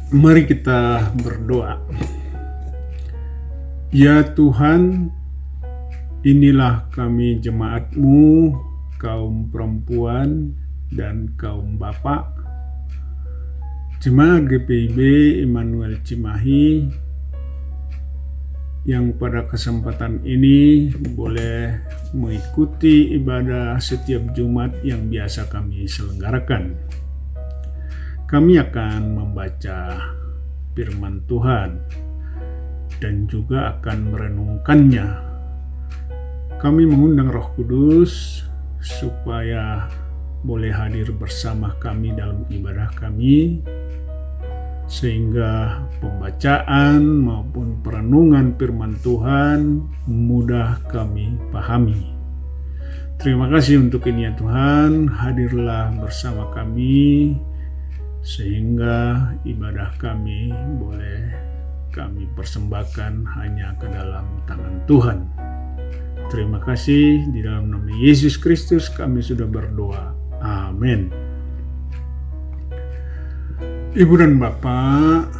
Mari kita berdoa. Ya Tuhan, inilah kami jemaat-Mu, kaum perempuan dan kaum bapak, Jemaat GPIB Immanuel Cimahi, yang pada kesempatan ini boleh mengikuti ibadah setiap Jumat yang biasa kami selenggarakan. Kami akan membaca firman Tuhan dan juga akan merenungkannya. Kami mengundang Roh Kudus supaya boleh hadir bersama kami dalam ibadah kami, sehingga pembacaan maupun perenungan firman Tuhan mudah kami pahami. Terima kasih untuk ini ya Tuhan, hadirlah bersama kami sehingga ibadah kami boleh kami persembahkan hanya ke dalam tangan Tuhan. Terima kasih, di dalam nama Yesus Kristus kami sudah berdoa. Amin. Ibu dan Bapak,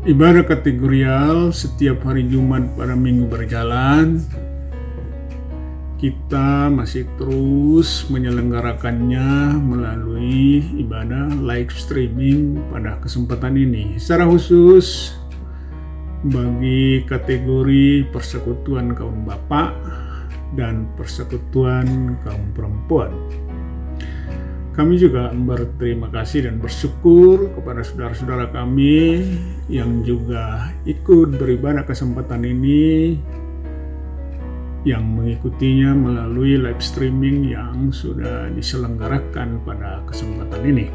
ibadah kategorial setiap hari Jumat pada minggu berjalan, kita masih terus menyelenggarakannya melalui ibadah live streaming pada kesempatan ini. Secara khusus bagi kategori persekutuan kaum bapak dan persekutuan kaum perempuan. Kami juga berterima kasih dan bersyukur kepada saudara-saudara kami yang juga ikut beribadah kesempatan ini, yang mengikutinya melalui live streaming yang sudah diselenggarakan pada kesempatan ini.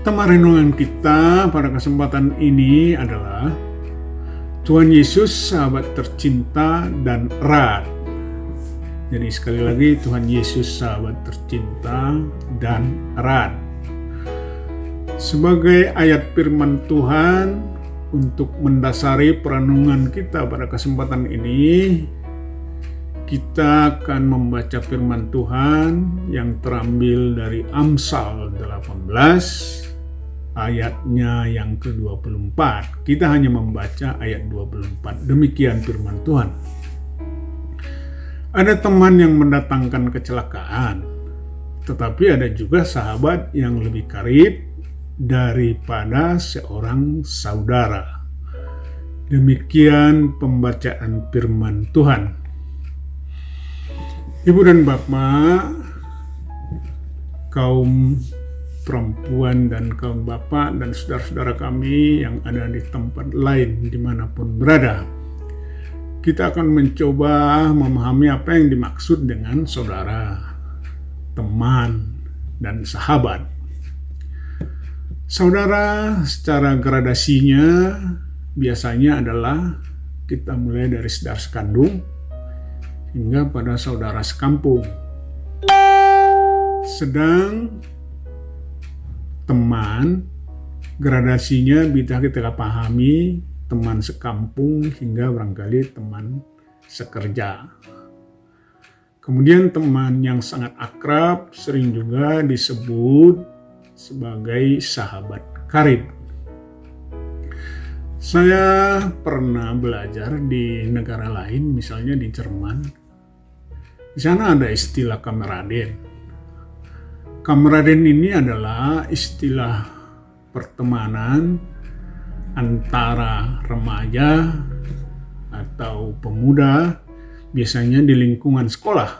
Tema renungan kita pada kesempatan ini adalah Tuhan Yesus, sahabat tercinta dan erat. Jadi sekali lagi, Tuhan Yesus sahabat tercinta dan erat. Sebagai ayat firman Tuhan untuk mendasari perenungan kita pada kesempatan ini, kita akan membaca firman Tuhan yang terambil dari Amsal 18 ayatnya yang ke-24. Kita hanya membaca ayat 24. Demikian firman Tuhan. Ada teman yang mendatangkan kecelakaan, tetapi ada juga sahabat yang lebih karib daripada seorang saudara. Demikian pembacaan firman Tuhan. Ibu dan Bapak, kaum perempuan dan kaum bapak dan saudara-saudara kami yang ada di tempat lain dimanapun berada, kita akan mencoba memahami apa yang dimaksud dengan saudara, teman, dan sahabat. Saudara secara gradasinya biasanya adalah kita mulai dari saudara sekandung hingga pada saudara sekampung. Sedang teman gradasinya bisa kita pahami teman sekampung hingga barangkali teman sekerja. Kemudian teman yang sangat akrab sering juga disebut sebagai sahabat karib. Saya pernah belajar di negara lain, misalnya di Jerman. Di sana ada istilah kameraden. Kameraden ini adalah istilah pertemanan antara remaja atau pemuda, biasanya di lingkungan sekolah,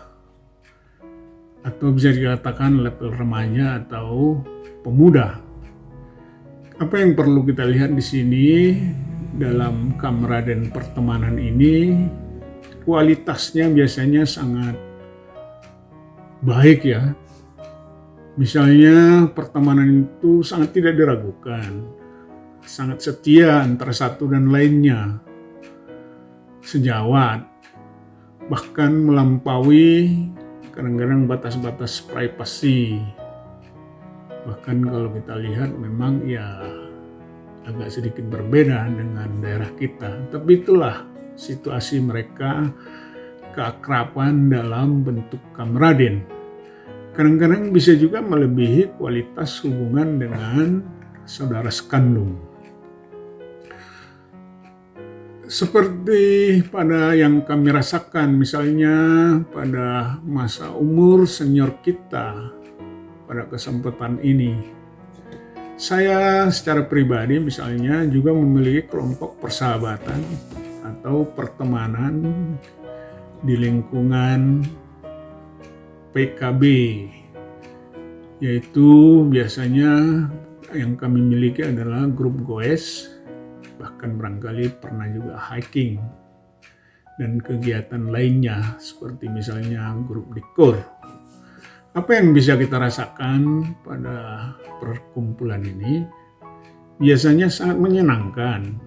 atau bisa dikatakan level remaja atau pemuda. Apa yang perlu kita lihat di sini dalam kameraden pertemanan ini, kualitasnya biasanya sangat baik ya. Misalnya pertemanan itu sangat tidak diragukan, sangat setia antara satu dan lainnya, sejawat, bahkan melampaui kadang-kadang batas-batas privasi. Bahkan kalau kita lihat memang ya agak sedikit berbeda dengan daerah kita, tapi itulah situasi mereka, keakraban dalam bentuk kameraden. kadang-kadang bisa juga melebihi kualitas hubungan dengan saudara sekandung. Seperti pada yang kami rasakan, misalnya pada masa umur senior kita pada kesempatan ini. Saya secara pribadi misalnya juga memiliki kelompok persahabatan atau pertemanan di lingkungan PKB, yaitu biasanya yang kami miliki adalah grup goes, bahkan barangkali pernah juga hiking dan kegiatan lainnya seperti misalnya grup dekor. Apa yang bisa kita rasakan pada perkumpulan ini biasanya sangat menyenangkan,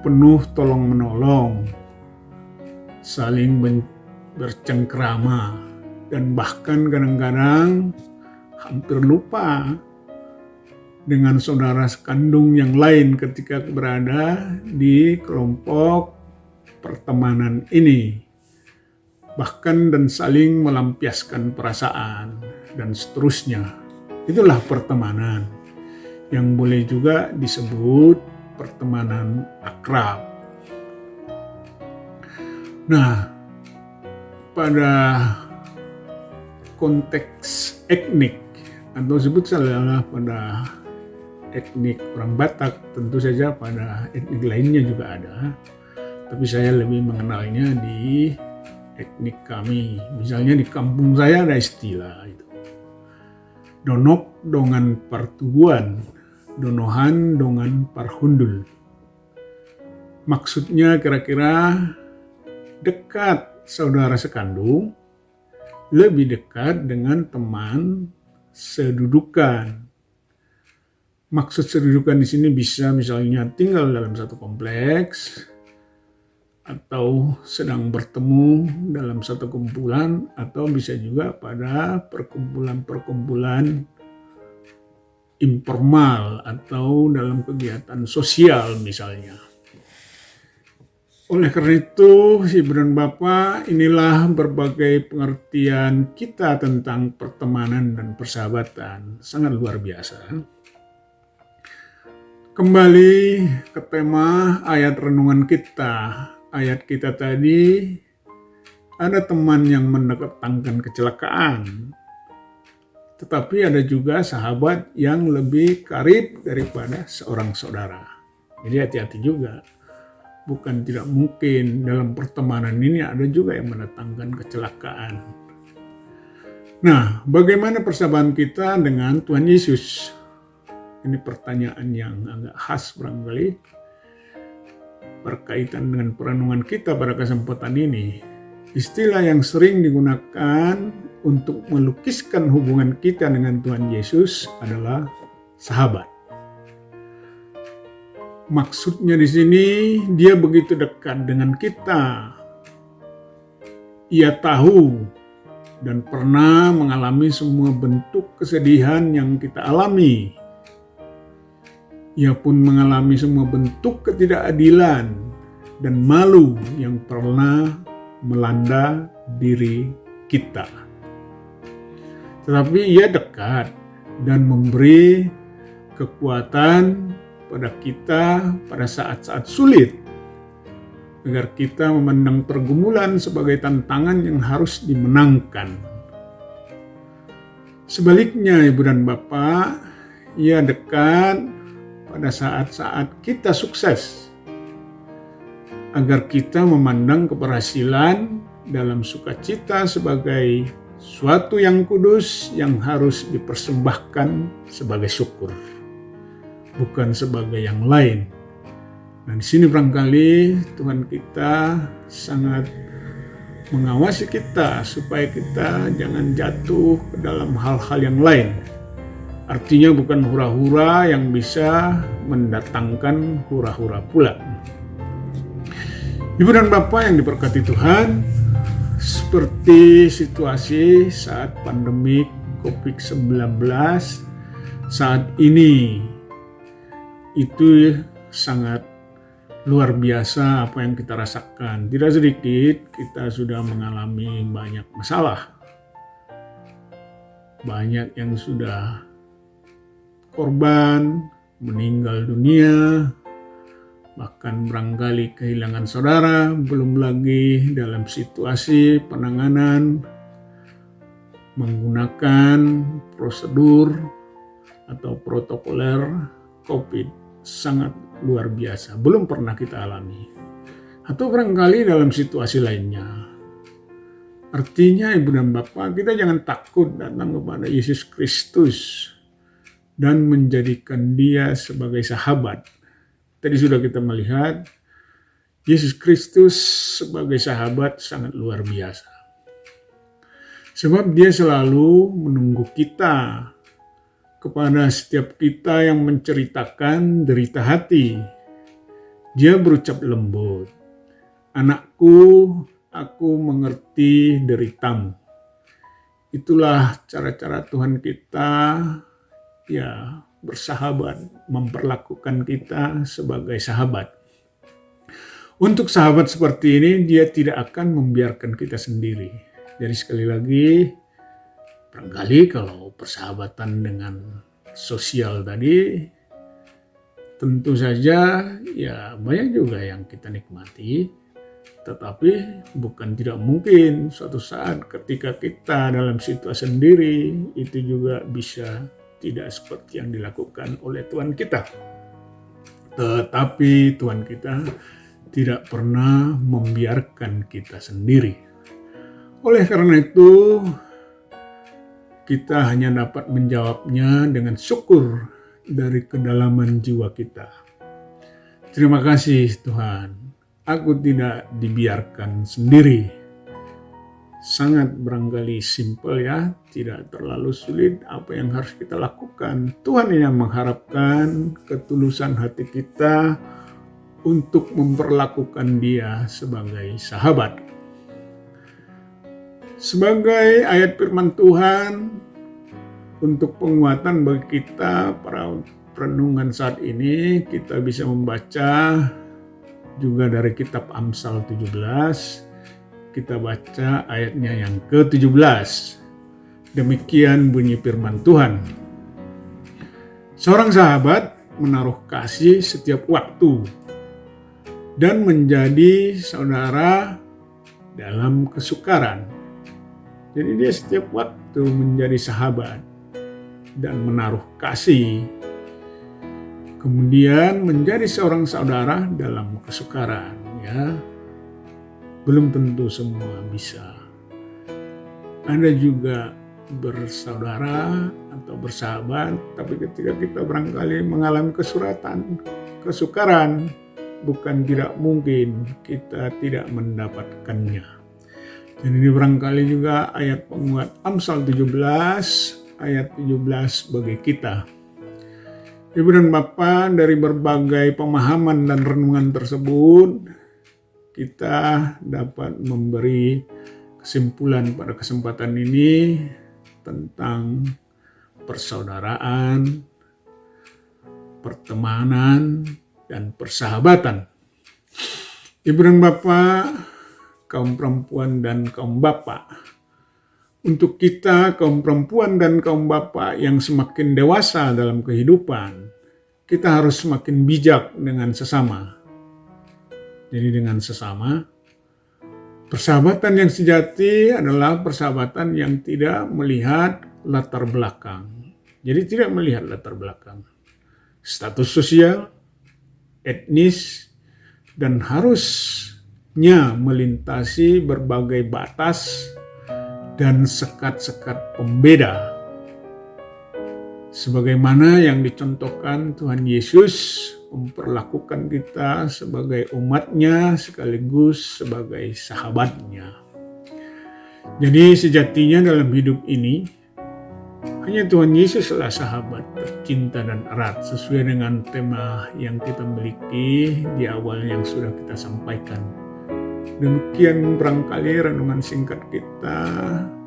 penuh tolong-menolong, saling bercengkrama, dan bahkan kadang-kadang hampir lupa dengan saudara sekandung yang lain ketika berada di kelompok pertemanan ini. Bahkan dan saling melampiaskan perasaan dan seterusnya. Itulah pertemanan yang boleh juga disebut pertemanan akrab. Nah, pada konteks etnik atau sebut saja pada etnik orang Batak, tentu saja pada etnik lainnya juga ada, tapi saya lebih mengenalnya di etnik kami. Misalnya di kampung saya ada istilah itu, donok dongan partubuan, donohan dongan parhundul. Maksudnya kira-kira dekat saudara sekandung, lebih dekat dengan teman sedudukan. Maksud sedudukan di sini bisa misalnya tinggal dalam satu kompleks atau sedang bertemu dalam satu kumpulan, atau bisa juga pada perkumpulan-perkumpulan informal atau dalam kegiatan sosial misalnya. Oleh karena itu, Ibu dan Bapak, inilah berbagai pengertian kita tentang pertemanan dan persahabatan. Sangat luar biasa. Kembali ke tema ayat renungan kita. Ayat kita tadi, ada teman yang mendatangkan kecelakaan. Tetapi ada juga sahabat yang lebih karib daripada seorang saudara. Jadi hati-hati juga. Bukan tidak mungkin dalam pertemanan ini ada juga yang mendatangkan kecelakaan. Nah, bagaimana persahabatan kita dengan Tuhan Yesus? Ini pertanyaan yang agak khas barangkali berkaitan dengan perenungan kita pada kesempatan ini. Istilah yang sering digunakan untuk melukiskan hubungan kita dengan Tuhan Yesus adalah sahabat. Maksudnya di sini dia begitu dekat dengan kita. Ia tahu dan pernah mengalami semua bentuk kesedihan yang kita alami. Ia pun mengalami semua bentuk ketidakadilan dan malu yang pernah melanda diri kita. Tetapi ia dekat dan memberi kekuatan pada kita pada saat-saat sulit, agar kita memandang pergumulan sebagai tantangan yang harus dimenangkan. Sebaliknya, Ibu dan Bapak, ia dekat pada saat-saat kita sukses, agar kita memandang keberhasilan dalam sukacita sebagai suatu yang kudus yang harus dipersembahkan sebagai syukur, bukan sebagai yang lain. Nah, di sini barangkali Tuhan kita sangat mengawasi kita supaya kita jangan jatuh ke dalam hal-hal yang lain. Artinya bukan hura-hura yang bisa mendatangkan hura-hura pula. Ibu dan Bapak yang diberkati Tuhan, seperti situasi saat pandemi COVID-19 saat ini, itu sangat luar biasa apa yang kita rasakan. Tidak sedikit kita sudah mengalami banyak masalah. banyak yang sudah korban, meninggal dunia, bahkan barangkali kehilangan saudara, belum lagi dalam situasi penanganan menggunakan prosedur atau protokoler COVID sangat luar biasa, belum pernah kita alami. Atau barangkali dalam situasi lainnya. Artinya Ibu dan Bapak, kita jangan takut datang kepada Yesus Kristus dan menjadikan Dia sebagai sahabat. Tadi sudah kita melihat Yesus Kristus sebagai sahabat sangat luar biasa. Sebab Dia selalu menunggu kita, kepada setiap kita yang menceritakan derita hati. Dia berucap lembut, "Anakku, aku mengerti deritamu." Itulah cara-cara Tuhan kita bersahabat, memperlakukan kita sebagai sahabat. Untuk sahabat seperti ini, Dia tidak akan membiarkan kita sendiri. Jadi sekali lagi, barangkali kalau persahabatan dengan sosial tadi, tentu saja banyak juga yang kita nikmati, tetapi bukan tidak mungkin suatu saat ketika kita dalam situasi sendiri, itu juga bisa tidak seperti yang dilakukan oleh Tuhan kita. Tetapi Tuhan kita tidak pernah membiarkan kita sendiri. Oleh karena itu, kita hanya dapat menjawabnya dengan syukur dari kedalaman jiwa kita. Terima kasih Tuhan, aku tidak dibiarkan sendiri. Sangat barangkali simpel tidak terlalu sulit apa yang harus kita lakukan. Tuhan yang mengharapkan ketulusan hati kita untuk memperlakukan Dia sebagai sahabat. Sebagai ayat firman Tuhan untuk penguatan bagi kita para renungan saat ini, kita bisa membaca juga dari kitab Amsal 17. Kita baca ayatnya yang ke-17. Demikian bunyi firman Tuhan. Seorang sahabat menaruh kasih setiap waktu dan menjadi saudara dalam kesukaran. Jadi dia setiap waktu menjadi sahabat dan menaruh kasih. Kemudian menjadi seorang saudara dalam kesukaran. Belum tentu semua bisa. Ada juga bersaudara atau bersahabat, tapi ketika kita barangkali mengalami kesukaran, bukan tidak mungkin kita tidak mendapatkannya. Dan ini barangkali juga ayat penguat Amsal 17, ayat 17 bagi kita. Ibu dan Bapak, dari berbagai pemahaman dan renungan tersebut, kita dapat memberi kesimpulan pada kesempatan ini tentang persaudaraan, pertemanan, dan persahabatan. Ibu dan Bapak, kaum perempuan dan kaum bapak. Untuk kita, kaum perempuan dan kaum bapak yang semakin dewasa dalam kehidupan, kita harus semakin bijak dengan sesama. Jadi dengan sesama, persahabatan yang sejati adalah persahabatan yang tidak melihat latar belakang. Jadi tidak melihat latar belakang. Status sosial, etnis, dan harusnya melintasi berbagai batas dan sekat-sekat pembeda. Sebagaimana yang dicontohkan Tuhan Yesus memperlakukan kita sebagai umatnya sekaligus sebagai sahabatnya. Jadi sejatinya dalam hidup ini, hanya Tuhan Yesuslah sahabat tercinta dan erat sesuai dengan tema yang kita miliki di awal yang sudah kita sampaikan. Demikian barangkali renungan singkat kita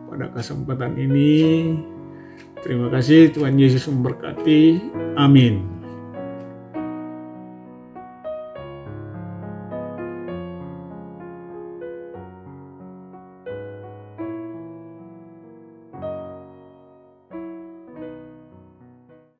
pada kesempatan ini. Terima kasih, Tuhan Yesus memberkati. Amin.